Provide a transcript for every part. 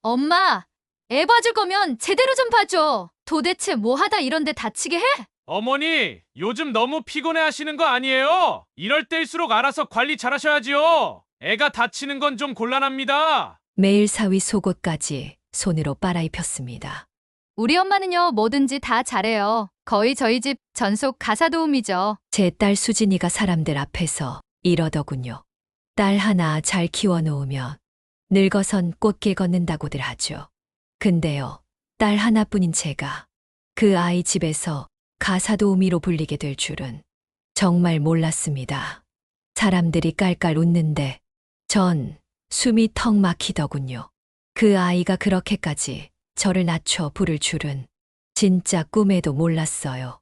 엄마, 애 봐줄 거면 제대로 좀 봐줘. 도대체 뭐 하다 이런데 다치게 해? 어머니, 요즘 너무 피곤해 하시는 거 아니에요? 이럴 때일수록 알아서 관리 잘하셔야지요. 애가 다치는 건 좀 곤란합니다. 매일 사위 속옷까지 손으로 빨아입혔습니다. 우리 엄마는요, 뭐든지 다 잘해요. 거의 저희 집 전속 가사도우미죠. 제 딸 수진이가 사람들 앞에서 이러더군요. 딸 하나 잘 키워놓으면 늙어선 꽃길 걷는다고들 하죠. 근데요, 딸 하나뿐인 제가 그 아이 집에서 가사도우미로 불리게 될 줄은 정말 몰랐습니다. 사람들이 깔깔 웃는데 전 숨이 턱 막히더군요. 그 아이가 그렇게까지 저를 낮춰 부를 줄은 진짜 꿈에도 몰랐어요.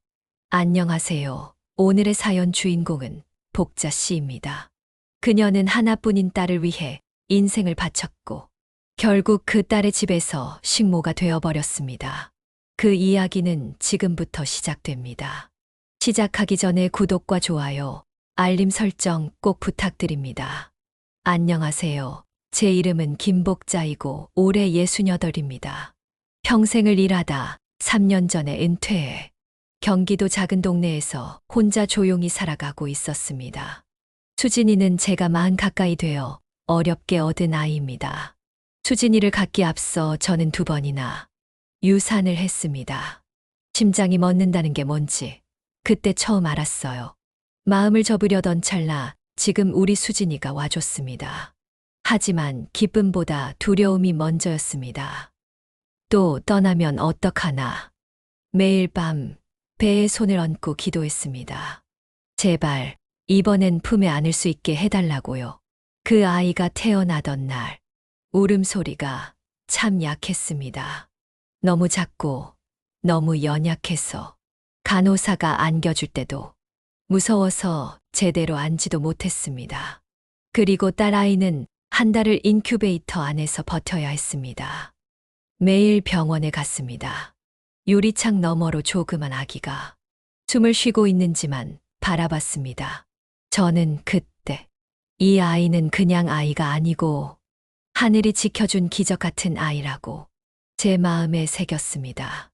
안녕하세요. 오늘의 사연 주인공은 복자 씨입니다. 그녀는 하나뿐인 딸을 위해 인생을 바쳤고 결국 그 딸의 집에서 식모가 되어버렸습니다. 그 이야기는 지금부터 시작됩니다. 시작하기 전에 구독과 좋아요, 알림 설정 꼭 부탁드립니다. 안녕하세요. 제 이름은 김복자이고 올해 68입니다. 평생을 일하다 3년 전에 은퇴해 경기도 작은 동네에서 혼자 조용히 살아가고 있었습니다. 수진이는 제가 40 가까이 되어 어렵게 얻은 아이입니다. 수진이를 갖기 앞서 저는 2번이나 유산을 했습니다. 심장이 멎는다는 게 뭔지 그때 처음 알았어요. 마음을 접으려던 찰나 지금 우리 수진이가 와줬습니다. 하지만 기쁨보다 두려움이 먼저였습니다. 또 떠나면 어떡하나. 매일 밤 배에 손을 얹고 기도했습니다. 제발 이번엔 품에 안을 수 있게 해달라고요. 그 아이가 태어나던 날 울음소리가 참 약했습니다. 너무 작고 너무 연약해서 간호사가 안겨줄 때도 무서워서 제대로 앉지도 못했습니다. 그리고 딸아이는 한 달을 인큐베이터 안에서 버텨야 했습니다. 매일 병원에 갔습니다. 유리창 너머로 조그만 아기가 숨을 쉬고 있는지만 바라봤습니다. 저는 그때 이 아이는 그냥 아이가 아니고 하늘이 지켜준 기적 같은 아이라고 제 마음에 새겼습니다.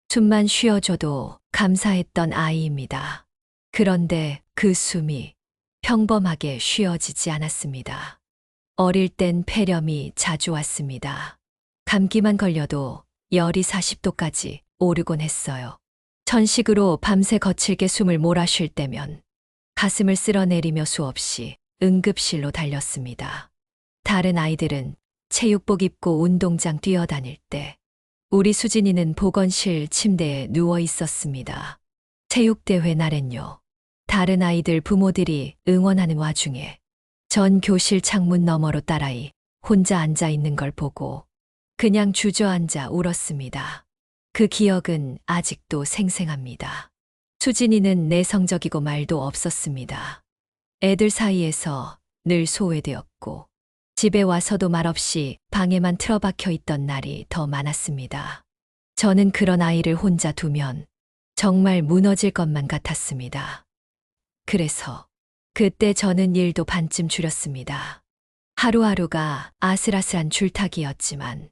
숨만 쉬어줘도 감사했던 아이입니다. 그런데 그 숨이 평범하게 쉬어지지 않았습니다. 어릴 땐 폐렴이 자주 왔습니다. 감기만 걸려도 열이 40도까지 오르곤 했어요. 천식으로 밤새 거칠게 숨을 몰아쉴 때면 가슴을 쓸어내리며 수없이 응급실로 달렸습니다. 다른 아이들은 체육복 입고 운동장 뛰어다닐 때 우리 수진이는 보건실 침대에 누워 있었습니다. 체육대회 날엔요. 다른 아이들 부모들이 응원하는 와중에 전 교실 창문 너머로 딸아이 혼자 앉아 있는 걸 보고 그냥 주저앉아 울었습니다. 그 기억은 아직도 생생합니다. 수진이는 내성적이고 말도 없었습니다. 애들 사이에서 늘 소외되었고 집에 와서도 말없이 방에만 틀어박혀 있던 날이 더 많았습니다. 저는 그런 아이를 혼자 두면 정말 무너질 것만 같았습니다. 그래서 그때 저는 일도 반쯤 줄였습니다. 하루하루가 아슬아슬한 줄타기였지만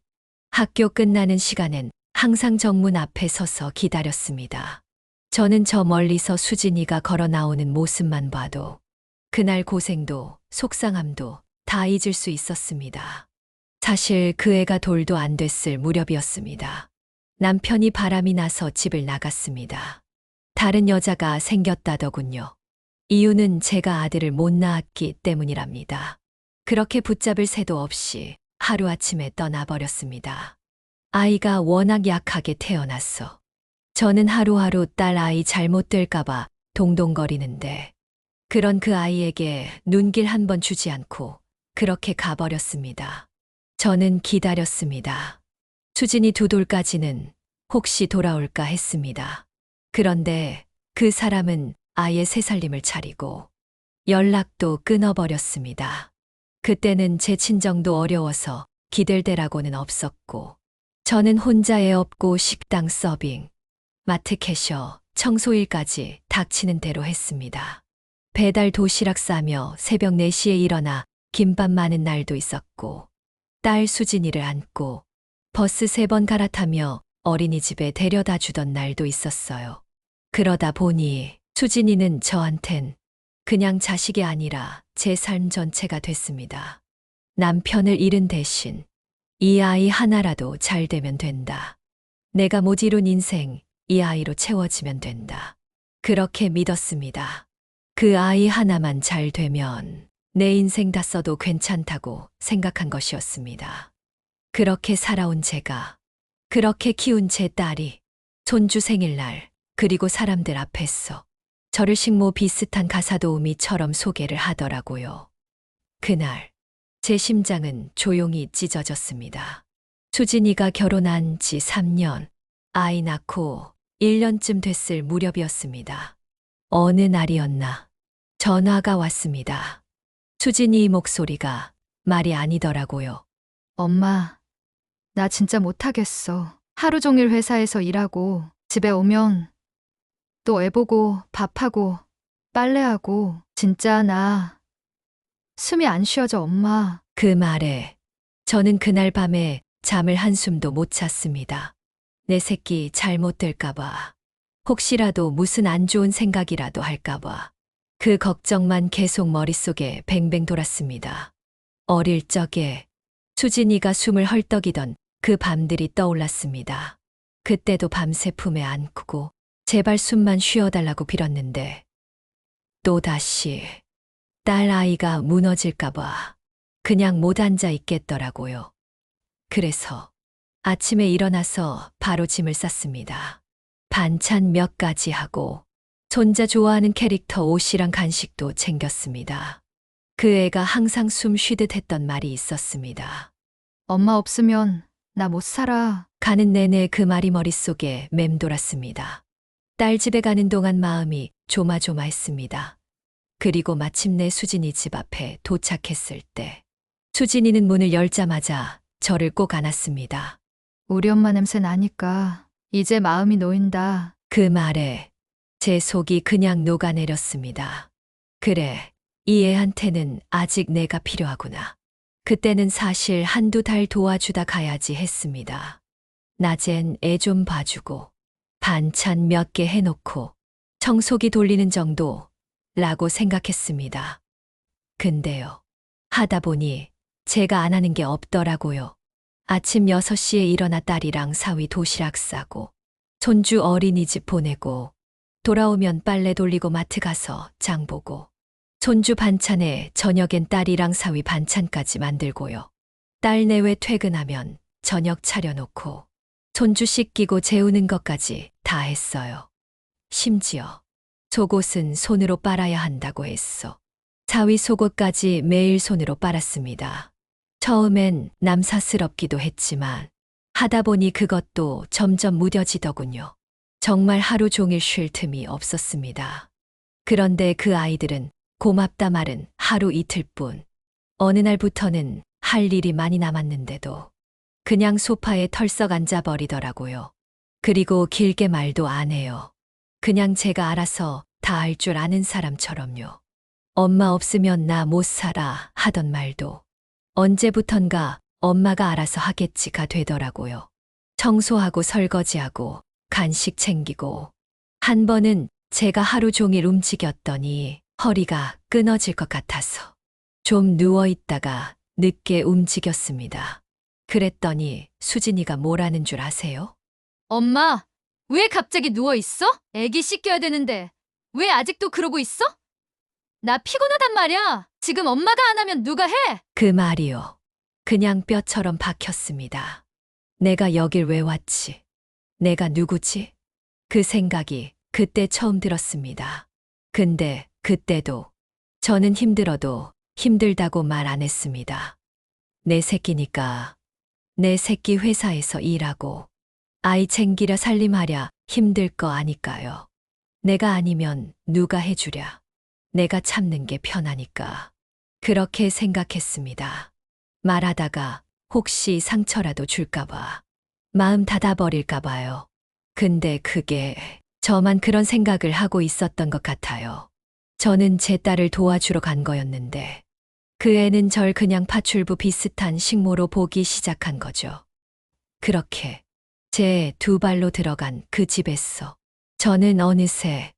학교 끝나는 시간엔 항상 정문 앞에 서서 기다렸습니다. 저는 저 멀리서 수진이가 걸어 나오는 모습만 봐도 그날 고생도 속상함도 다 잊을 수 있었습니다. 사실 그 애가 돌도 안 됐을 무렵이었습니다. 남편이 바람이 나서 집을 나갔습니다. 다른 여자가 생겼다더군요. 이유는 제가 아들을 못 낳았기 때문이랍니다. 그렇게 붙잡을 새도 없이 하루아침에 떠나버렸습니다. 아이가 워낙 약하게 태어났어. 저는 하루하루 딸 아이 잘못될까봐 동동거리는데 그런 그 아이에게 눈길 한 번 주지 않고 그렇게 가버렸습니다. 저는 기다렸습니다. 수진이 2돌까지는 혹시 돌아올까 했습니다. 그런데 그 사람은 아예 새살림을 차리고 연락도 끊어버렸습니다. 그때는 제 친정도 어려워서 기댈 데라고는 없었고 저는 혼자 애 업고 식당 서빙, 마트 캐셔, 청소일까지 닥치는 대로 했습니다. 배달 도시락 싸며 새벽 4시에 일어나 김밥 많은 날도 있었고 딸 수진이를 안고 버스 3번 갈아타며 어린이집에 데려다 주던 날도 있었어요. 그러다 보니 수진이는 저한텐 그냥 자식이 아니라 제 삶 전체가 됐습니다. 남편을 잃은 대신 이 아이 하나라도 잘 되면 된다. 내가 못 이룬 인생 이 아이로 채워지면 된다. 그렇게 믿었습니다. 그 아이 하나만 잘 되면 내 인생 다 써도 괜찮다고 생각한 것이었습니다. 그렇게 살아온 제가, 그렇게 키운 제 딸이 손주 생일날 그리고 사람들 앞에서 저를 식모 비슷한 가사도우미처럼 소개를 하더라고요. 그날 제 심장은 조용히 찢어졌습니다. 수진이가 결혼한 지 3년, 아이 낳고 1년쯤 됐을 무렵이었습니다. 어느 날이었나 전화가 왔습니다. 수진이 목소리가 말이 아니더라고요. 엄마, 나 진짜 못하겠어. 하루 종일 회사에서 일하고 집에 오면 또 애 보고 밥하고 빨래하고 진짜 나 숨이 안 쉬어져 엄마. 그 말에 저는 그날 밤에 잠을 한숨도 못 잤습니다. 내 새끼 잘못될까봐, 혹시라도 무슨 안 좋은 생각이라도 할까봐 그 걱정만 계속 머릿속에 뱅뱅 돌았습니다. 어릴 적에 수진이가 숨을 헐떡이던 그 밤들이 떠올랐습니다. 그때도 밤새 품에 안고 제발 숨만 쉬어달라고 빌었는데 또다시 딸 아이가 무너질까봐 그냥 못 앉아 있겠더라고요. 그래서 아침에 일어나서 바로 짐을 쌌습니다. 반찬 몇 가지 하고 손자 좋아하는 캐릭터 옷이랑 간식도 챙겼습니다. 그 애가 항상 숨 쉬듯 했던 말이 있었습니다. 엄마 없으면 나 못 살아. 가는 내내 그 말이 머릿속에 맴돌았습니다. 딸 집에 가는 동안 마음이 조마조마했습니다. 그리고 마침내 수진이 집 앞에 도착했을 때 수진이는 문을 열자마자 저를 꼭 안았습니다. 우리 엄마 냄새 나니까 이제 마음이 놓인다. 그 말에 제 속이 그냥 녹아내렸습니다. 그래, 이 애한테는 아직 내가 필요하구나. 그때는 사실 한두 달 도와주다 가야지 했습니다. 낮엔 애 좀 봐주고 반찬 몇 개 해놓고 청소기 돌리는 정도라고 생각했습니다. 근데요, 하다 보니 제가 안 하는 게 없더라고요. 아침 6시에 일어나 딸이랑 사위 도시락 싸고 손주 어린이집 보내고 돌아오면 빨래 돌리고 마트 가서 장 보고 손주 반찬에 저녁엔 딸이랑 사위 반찬까지 만들고요. 딸 내외 퇴근하면 저녁 차려놓고 손주 씻기고 재우는 것까지 다 했어요. 심지어 속옷은 손으로 빨아야 한다고 했어. 사위 속옷까지 매일 손으로 빨았습니다. 처음엔 남사스럽기도 했지만 하다 보니 그것도 점점 무뎌지더군요. 정말 하루 종일 쉴 틈이 없었습니다. 그런데 그 아이들은 고맙다 말은 하루 이틀뿐. 어느 날부터는 할 일이 많이 남았는데도 그냥 소파에 털썩 앉아버리더라고요. 그리고 길게 말도 안 해요. 그냥 제가 알아서 다 할 줄 아는 사람처럼요. 엄마 없으면 나 못 살아 하던 말도 언제부턴가 엄마가 알아서 하겠지가 되더라고요. 청소하고 설거지하고 간식 챙기고 한 번은 제가 하루 종일 움직였더니 허리가 끊어질 것 같아서 좀 누워있다가 늦게 움직였습니다. 그랬더니 수진이가 뭐라는 줄 아세요? 엄마, 왜 갑자기 누워있어? 애기 씻겨야 되는데 왜 아직도 그러고 있어? 나 피곤하단 말이야. 지금 엄마가 안 하면 누가 해? 그 말이요. 그냥 뼈처럼 박혔습니다. 내가 여길 왜 왔지? 내가 누구지? 그 생각이 그때 처음 들었습니다. 근데 그때도 저는 힘들어도 힘들다고 말 안 했습니다. 내 새끼니까 내 새끼 회사에서 일하고 아이 챙기려 살림하랴 힘들 거 아니까요. 내가 아니면 누가 해주랴. 내가 참는 게 편하니까. 그렇게 생각했습니다. 말하다가 혹시 상처라도 줄까봐. 마음 닫아버릴까봐요. 근데 그게 저만 그런 생각을 하고 있었던 것 같아요. 저는 제 딸을 도와주러 간 거였는데 그 애는 절 그냥 파출부 비슷한 식모로 보기 시작한 거죠. 그렇게 제 두 발로 들어간 그 집에서 저는 어느새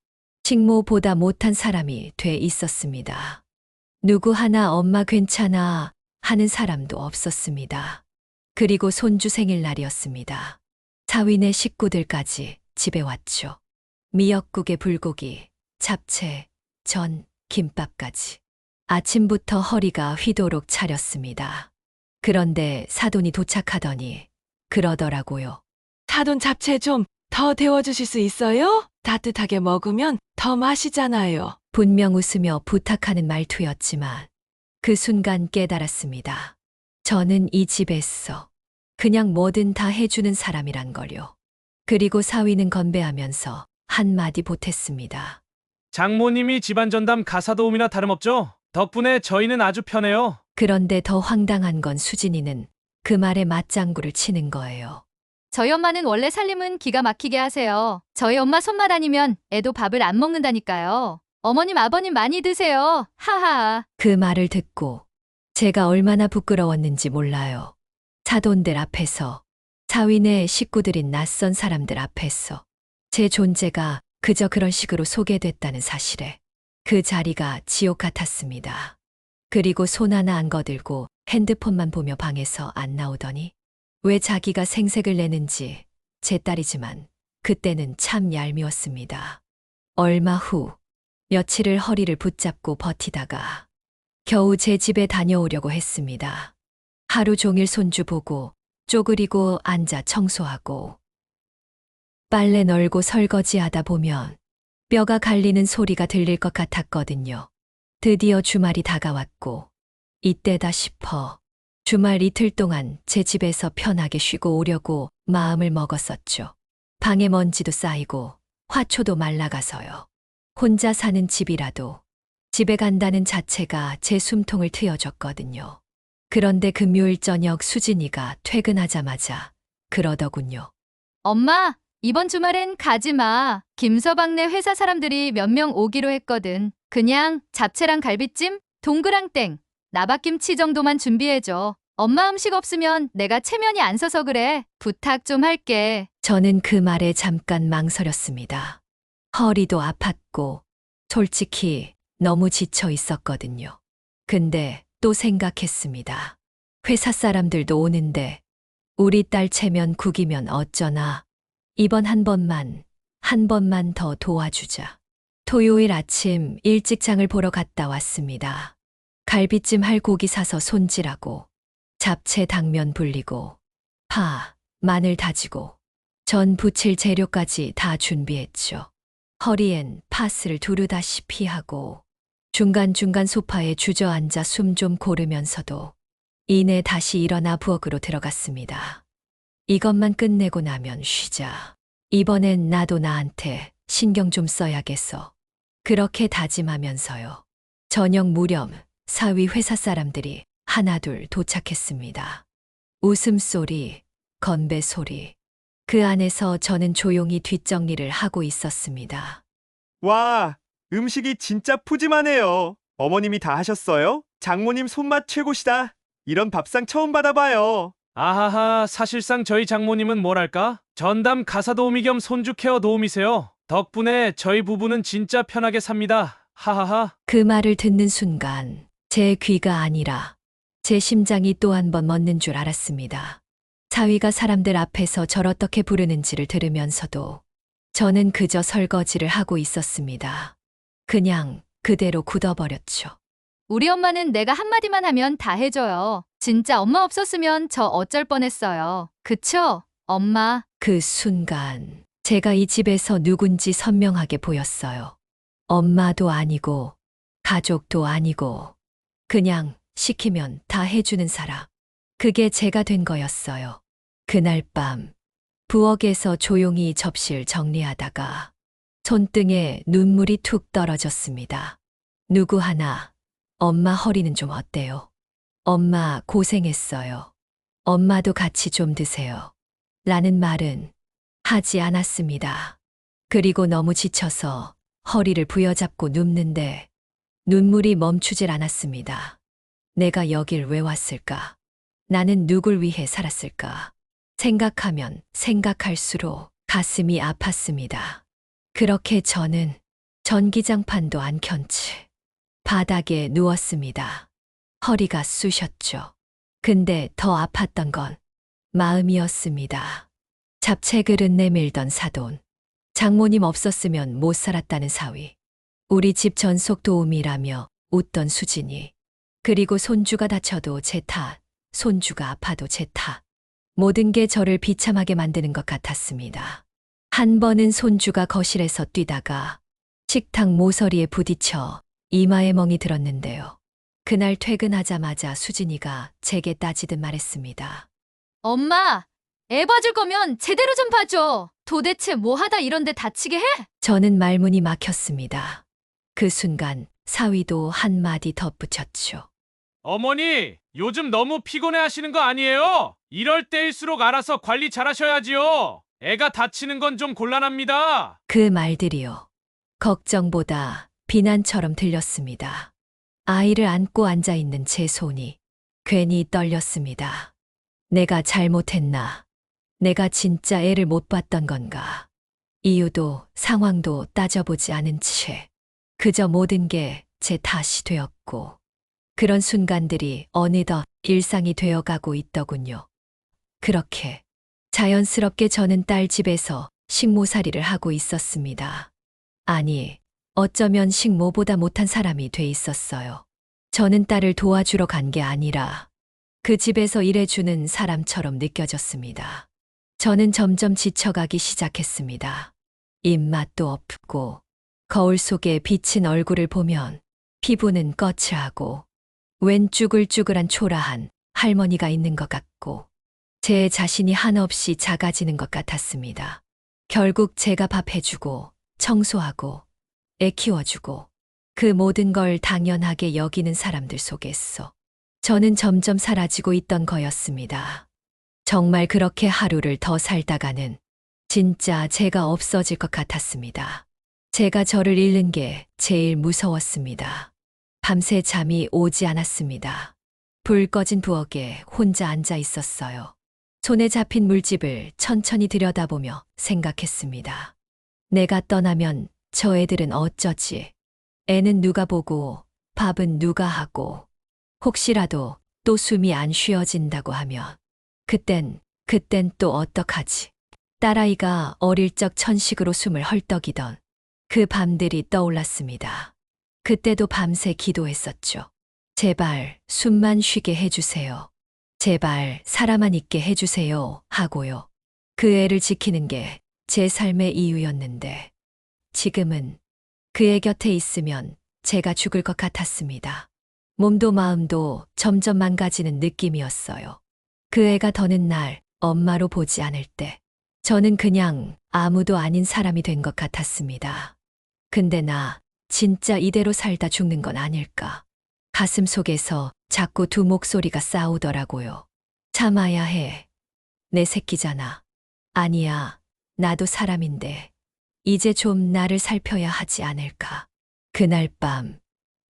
식모보다 못한 사람이 돼 있었습니다. 누구 하나 엄마 괜찮아 하는 사람도 없었습니다. 그리고 손주 생일날이었습니다. 사위네 식구들까지 집에 왔죠. 미역국에 불고기, 잡채, 전, 김밥까지. 아침부터 허리가 휘도록 차렸습니다. 그런데 사돈이 도착하더니 그러더라고요. 사돈 잡채 좀 더 데워주실 수 있어요? 따뜻하게 먹으면 더 맛있잖아요. 분명 웃으며 부탁하는 말투였지만 그 순간 깨달았습니다. 저는 이 집에서 그냥 뭐든 다 해주는 사람이란 걸요. 그리고 사위는 건배하면서 한마디 보탰습니다. 장모님이 집안 전담 가사도우미나 다름없죠? 덕분에 저희는 아주 편해요. 그런데 더 황당한 건 수진이는 그 말에 맞장구를 치는 거예요. 저희 엄마는 원래 살림은 기가 막히게 하세요. 저희 엄마 손맛 아니면 애도 밥을 안 먹는다니까요. 어머님, 아버님 많이 드세요. 하하. 그 말을 듣고 제가 얼마나 부끄러웠는지 몰라요. 사돈들 앞에서, 사위네 식구들인 낯선 사람들 앞에서 제 존재가 그저 그런 식으로 소개됐다는 사실에 그 자리가 지옥 같았습니다. 그리고 손 하나 안 거들고 핸드폰만 보며 방에서 안 나오더니 왜 자기가 생색을 내는지 제 딸이지만 그때는 참 얄미웠습니다. 얼마 후 며칠을 허리를 붙잡고 버티다가 겨우 제 집에 다녀오려고 했습니다. 하루 종일 손주 보고 쪼그리고 앉아 청소하고 빨래 널고 설거지하다 보면 뼈가 갈리는 소리가 들릴 것 같았거든요. 드디어 주말이 다가왔고 이때다 싶어 주말 이틀 동안 제 집에서 편하게 쉬고 오려고 마음을 먹었었죠. 방에 먼지도 쌓이고 화초도 말라가서요. 혼자 사는 집이라도 집에 간다는 자체가 제 숨통을 트여줬거든요. 그런데 금요일 저녁 수진이가 퇴근하자마자 그러더군요. 엄마, 이번 주말엔 가지 마. 김서방네 회사 사람들이 몇 명 오기로 했거든. 그냥 잡채랑 갈비찜, 동그랑땡, 나박김치 정도만 준비해줘. 엄마 음식 없으면 내가 체면이 안 서서 그래. 부탁 좀 할게. 저는 그 말에 잠깐 망설였습니다. 허리도 아팠고 솔직히 너무 지쳐 있었거든요. 근데 또 생각했습니다. 회사 사람들도 오는데 우리 딸 체면 구기면 어쩌나. 이번 한 번만 더 도와주자. 토요일 아침 일찍 장을 보러 갔다 왔습니다. 갈비찜 할 고기 사서 손질하고 잡채 당면 불리고 파, 마늘 다지고 전 부칠 재료까지 다 준비했죠. 허리엔 파스를 두르다시피 하고 중간중간 소파에 주저앉아 숨 좀 고르면서도 이내 다시 일어나 부엌으로 들어갔습니다. 이것만 끝내고 나면 쉬자. 이번엔 나도 나한테 신경 좀 써야겠어. 그렇게 다짐하면서요. 저녁 무렵 사위 회사 사람들이 하나둘 도착했습니다. 웃음소리, 건배 소리. 그 안에서 저는 조용히 뒷정리를 하고 있었습니다. 와, 음식이 진짜 푸짐하네요. 어머님이 다 하셨어요? 장모님 손맛 최고시다. 이런 밥상 처음 받아봐요. 아하하, 사실상 저희 장모님은 뭐랄까? 전담 가사도우미 겸 손주 케어 도우미세요. 덕분에 저희 부부는 진짜 편하게 삽니다. 하하하. 그 말을 듣는 순간 제 귀가 아니라 제 심장이 또 한 번 멎는 줄 알았습니다. 사위가 사람들 앞에서 절 어떻게 부르는지를 들으면서도 저는 그저 설거지를 하고 있었습니다. 그냥 그대로 굳어버렸죠. 우리 엄마는 내가 한마디만 하면 다 해줘요. 진짜 엄마 없었으면 저 어쩔 뻔했어요. 그쵸? 엄마. 그 순간 제가 이 집에서 누군지 선명하게 보였어요. 엄마도 아니고 가족도 아니고 그냥 시키면 다 해주는 사람. 그게 제가 된 거였어요. 그날 밤 부엌에서 조용히 접시를 정리하다가 손등에 눈물이 툭 떨어졌습니다. 누구 하나 엄마 허리는 좀 어때요? 엄마 고생했어요. 엄마도 같이 좀 드세요. 라는 말은 하지 않았습니다. 그리고 너무 지쳐서 허리를 부여잡고 눕는데 눈물이 멈추질 않았습니다. 내가 여길 왜 왔을까? 나는 누굴 위해 살았을까? 생각하면 생각할수록 가슴이 아팠습니다. 그렇게 저는 전기장판도 안 켠 채 바닥에 누웠습니다. 허리가 쑤셨죠. 근데 더 아팠던 건 마음이었습니다. 잡채그릇 내밀던 사돈, 장모님 없었으면 못 살았다는 사위, 우리 집 전속 도우미라며 웃던 수진이, 그리고 손주가 다쳐도 제 탓, 손주가 아파도 제 탓. 모든 게 저를 비참하게 만드는 것 같았습니다. 한 번은 손주가 거실에서 뛰다가 식탁 모서리에 부딪혀 이마에 멍이 들었는데요. 그날 퇴근하자마자 수진이가 제게 따지듯 말했습니다. 엄마, 애 봐줄 거면 제대로 좀 봐줘. 도대체 뭐 하다 이런데 다치게 해? 저는 말문이 막혔습니다. 그 순간 사위도 한마디 덧붙였죠. 어머니, 요즘 너무 피곤해 하시는 거 아니에요? 이럴 때일수록 알아서 관리 잘하셔야지요. 애가 다치는 건 좀 곤란합니다. 그 말들이요. 걱정보다 비난처럼 들렸습니다. 아이를 안고 앉아 있는 제 손이 괜히 떨렸습니다. 내가 잘못했나? 내가 진짜 애를 못 봤던 건가? 이유도 상황도 따져보지 않은 채 그저 모든 게 제 탓이 되었고, 그런 순간들이 어느덧 일상이 되어가고 있더군요. 그렇게 자연스럽게 저는 딸 집에서 식모살이를 하고 있었습니다. 아니, 어쩌면 식모보다 못한 사람이 돼 있었어요. 저는 딸을 도와주러 간 게 아니라 그 집에서 일해주는 사람처럼 느껴졌습니다. 저는 점점 지쳐가기 시작했습니다. 입맛도 없고 거울 속에 비친 얼굴을 보면 피부는 거칠하고 웬 쭈글쭈글한 초라한 할머니가 있는 것 같고 제 자신이 한없이 작아지는 것 같았습니다. 결국 제가 밥 해주고 청소하고 애 키워주고 그 모든 걸 당연하게 여기는 사람들 속에서 저는 점점 사라지고 있던 거였습니다. 정말 그렇게 하루를 더 살다가는 진짜 제가 없어질 것 같았습니다. 제가 저를 잃는 게 제일 무서웠습니다. 밤새 잠이 오지 않았습니다. 불 꺼진 부엌에 혼자 앉아 있었어요. 손에 잡힌 물집을 천천히 들여다보며 생각했습니다. 내가 떠나면 저 애들은 어쩌지? 애는 누가 보고 밥은 누가 하고 혹시라도 또 숨이 안 쉬어진다고 하면 그땐 또 어떡하지? 딸아이가 어릴 적 천식으로 숨을 헐떡이던 그 밤들이 떠올랐습니다. 그때도 밤새 기도했었죠. 제발 숨만 쉬게 해주세요. 제발 살아만 있게 해주세요 하고요. 그 애를 지키는 게 제 삶의 이유였는데 지금은 그 애 곁에 있으면 제가 죽을 것 같았습니다. 몸도 마음도 점점 망가지는 느낌이었어요. 그 애가 더는 날 엄마로 보지 않을 때 저는 그냥 아무도 아닌 사람이 된 것 같았습니다. 근데 나 진짜 이대로 살다 죽는 건 아닐까? 가슴 속에서 자꾸 두 목소리가 싸우더라고요. 참아야 해. 내 새끼잖아. 아니야. 나도 사람인데 이제 좀 나를 살펴야 하지 않을까? 그날 밤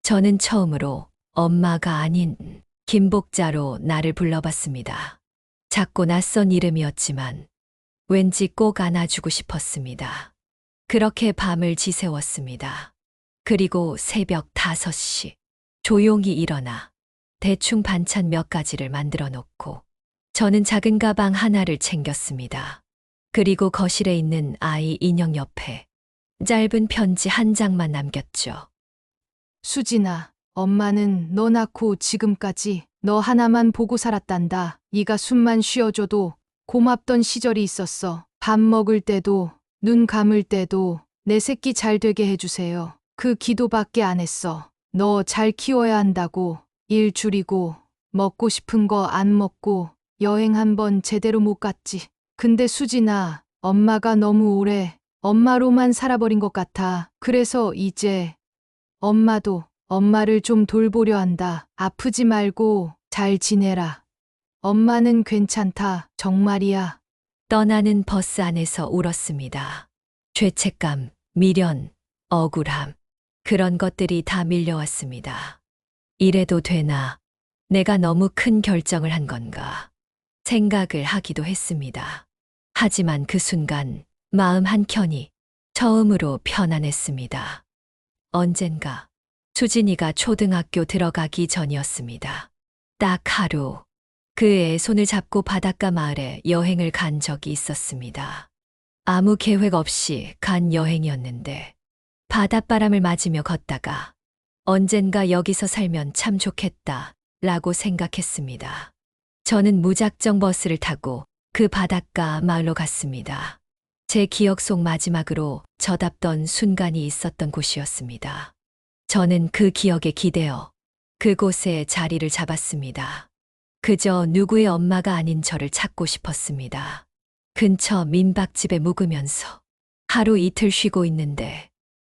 저는 처음으로 엄마가 아닌 김복자로 나를 불러봤습니다. 작고 낯선 이름이었지만 왠지 꼭 안아주고 싶었습니다. 그렇게 밤을 지새웠습니다. 그리고 새벽 5시 조용히 일어나 대충 반찬 몇 가지를 만들어 놓고 저는 작은 가방 하나를 챙겼습니다. 그리고 거실에 있는 아이 인형 옆에 짧은 편지 한 장만 남겼죠. 수진아, 엄마는 너 낳고 지금까지 너 하나만 보고 살았단다. 네가 숨만 쉬어줘도 고맙던 시절이 있었어. 밥 먹을 때도 눈 감을 때도 내 새끼 잘 되게 해주세요. 그 기도밖에 안 했어. 너 잘 키워야 한다고. 일 줄이고 먹고 싶은 거 안 먹고 여행 한 번 제대로 못 갔지. 근데 수진아, 엄마가 너무 오래 엄마로만 살아버린 것 같아. 그래서 이제 엄마도 엄마를 좀 돌보려 한다. 아프지 말고 잘 지내라. 엄마는 괜찮다. 정말이야. 떠나는 버스 안에서 울었습니다. 죄책감, 미련, 억울함, 그런 것들이 다 밀려왔습니다. 이래도 되나? 내가 너무 큰 결정을 한 건가? 생각을 하기도 했습니다. 하지만 그 순간 마음 한켠이 처음으로 편안했습니다. 언젠가 수진이가 초등학교 들어가기 전이었습니다. 딱 하루 그 애 손을 잡고 바닷가 마을에 여행을 간 적이 있었습니다. 아무 계획 없이 간 여행이었는데 바닷바람을 맞으며 걷다가 언젠가 여기서 살면 참 좋겠다 라고 생각했습니다. 저는 무작정 버스를 타고 그 바닷가 마을로 갔습니다. 제 기억 속 마지막으로 저답던 순간이 있었던 곳이었습니다. 저는 그 기억에 기대어 그곳에 자리를 잡았습니다. 그저 누구의 엄마가 아닌 저를 찾고 싶었습니다. 근처 민박집에 묵으면서 하루 이틀 쉬고 있는데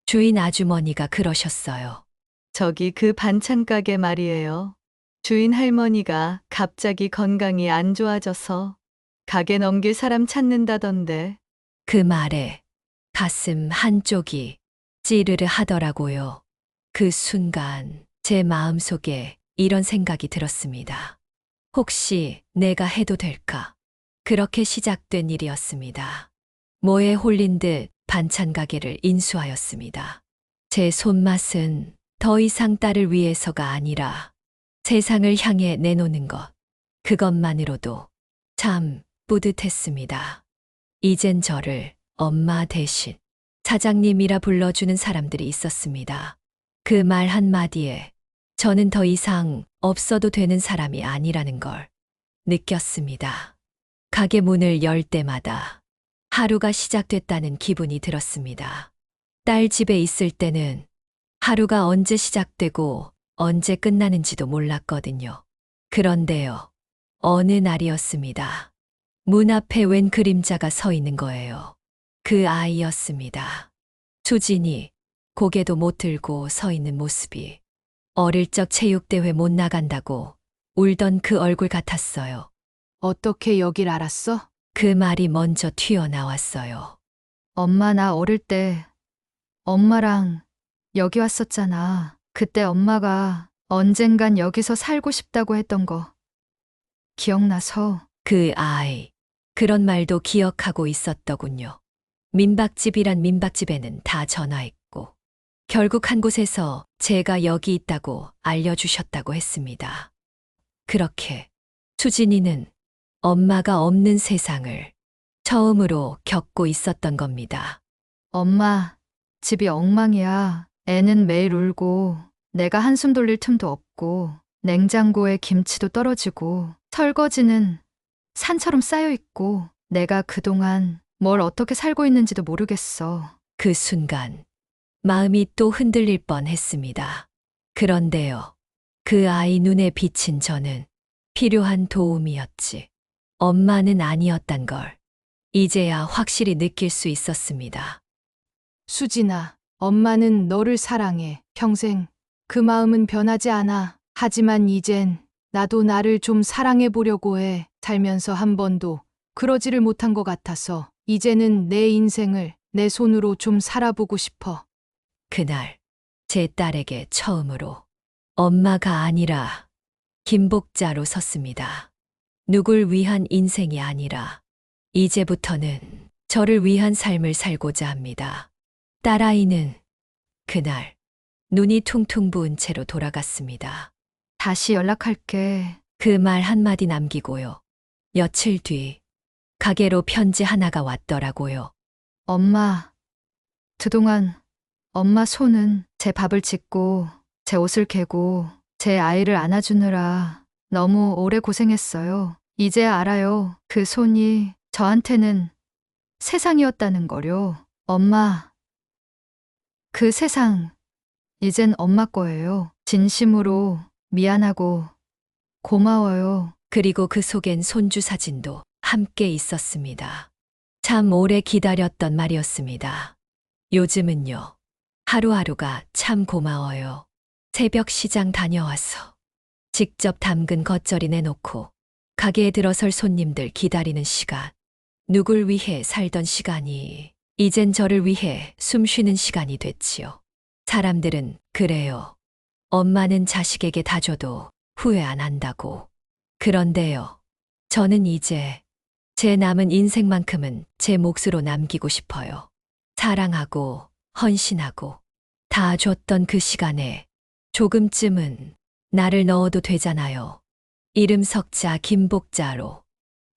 주인 아주머니가 그러셨어요. 저기 그 반찬 가게 말이에요. 주인 할머니가 갑자기 건강이 안 좋아져서 가게 넘길 사람 찾는다던데. 그 말에 가슴 한쪽이 찌르르 하더라고요. 그 순간 제 마음속에 이런 생각이 들었습니다. 혹시 내가 해도 될까? 그렇게 시작된 일이었습니다. 뭐에 홀린 듯 반찬 가게를 인수하였습니다. 제 손맛은 더 이상 딸을 위해서가 아니라 세상을 향해 내놓는 것, 그것만으로도 참 뿌듯했습니다. 이젠 저를 엄마 대신 사장님이라 불러주는 사람들이 있었습니다. 그 말 한마디에 저는 더 이상 없어도 되는 사람이 아니라는 걸 느꼈습니다. 가게 문을 열 때마다 하루가 시작됐다는 기분이 들었습니다. 딸 집에 있을 때는 하루가 언제 시작되고 언제 끝나는지도 몰랐거든요. 그런데요, 어느 날이었습니다. 문 앞에 웬 그림자가 서 있는 거예요. 그 아이였습니다. 수진이 고개도 못 들고 서 있는 모습이 어릴 적 체육대회 못 나간다고 울던 그 얼굴 같았어요. 어떻게 여길 알았어? 그 말이 먼저 튀어나왔어요. 엄마, 나 어릴 때 엄마랑 여기 왔었잖아. 그때 엄마가 언젠간 여기서 살고 싶다고 했던 거 기억나서. 그 아이, 그런 말도 기억하고 있었더군요. 민박집이란 민박집에는 다 전화했고, 결국 한 곳에서 제가 여기 있다고 알려주셨다고 했습니다. 그렇게 수진이는 엄마가 없는 세상을 처음으로 겪고 있었던 겁니다. 엄마, 집이 엉망이야. 애는 매일 울고 내가 한숨 돌릴 틈도 없고 냉장고에 김치도 떨어지고 설거지는 산처럼 쌓여 있고 내가 그동안 뭘 어떻게 살고 있는지도 모르겠어. 그 순간 마음이 또 흔들릴 뻔했습니다. 그런데요, 그 아이 눈에 비친 저는 필요한 도움이었지 엄마는 아니었단 걸 이제야 확실히 느낄 수 있었습니다. 수진아, 엄마는 너를 사랑해. 평생 그 마음은 변하지 않아. 하지만 이젠 나도 나를 좀 사랑해 보려고 해. 살면서 한 번도 그러지를 못한 것 같아서 이제는 내 인생을 내 손으로 좀 살아보고 싶어. 그날 제 딸에게 처음으로 엄마가 아니라 김복자로 섰습니다. 누굴 위한 인생이 아니라 이제부터는 저를 위한 삶을 살고자 합니다. 딸아이는 그날 눈이 퉁퉁 부은 채로 돌아갔습니다. 다시 연락할게. 그 말 한마디 남기고요. 며칠 뒤 가게로 편지 하나가 왔더라고요. 엄마, 그동안 엄마 손은 제 밥을 짓고 제 옷을 개고 제 아이를 안아주느라 너무 오래 고생했어요. 이제야 알아요. 그 손이 저한테는 세상이었다는 거요. 엄마, 그 세상 이젠 엄마 거예요. 진심으로 미안하고 고마워요. 그리고 그 속엔 손주 사진도 함께 있었습니다. 참 오래 기다렸던 말이었습니다. 요즘은요, 하루하루가 참 고마워요. 새벽 시장 다녀와서 직접 담근 겉절이 내놓고 가게에 들어설 손님들 기다리는 시간. 누굴 위해 살던 시간이 이젠 저를 위해 숨 쉬는 시간이 됐지요. 사람들은 그래요. 엄마는 자식에게 다 줘도 후회 안 한다고. 그런데요, 저는 이제 제 남은 인생만큼은 제 몫으로 남기고 싶어요. 사랑하고 헌신하고 다 줬던 그 시간에 조금쯤은 나를 넣어도 되잖아요. 이름 석자 김복자로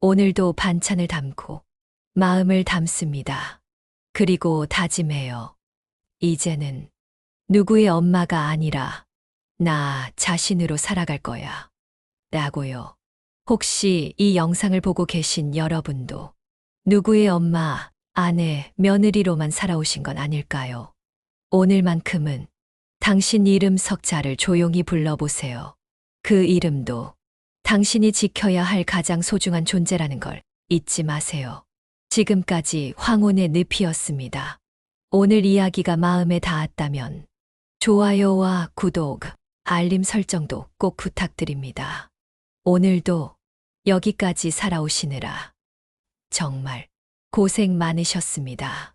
오늘도 반찬을 담고 마음을 담습니다. 그리고 다짐해요. 이제는 누구의 엄마가 아니라 나 자신으로 살아갈 거야. 라고요. 혹시 이 영상을 보고 계신 여러분도 누구의 엄마, 아내, 며느리로만 살아오신 건 아닐까요? 오늘만큼은 당신 이름 석자를 조용히 불러보세요. 그 이름도 당신이 지켜야 할 가장 소중한 존재라는 걸 잊지 마세요. 지금까지 황혼의 늪이었습니다. 오늘 이야기가 마음에 닿았다면 좋아요와 구독, 알림 설정도 꼭 부탁드립니다. 오늘도 여기까지 살아오시느라 정말 고생 많으셨습니다.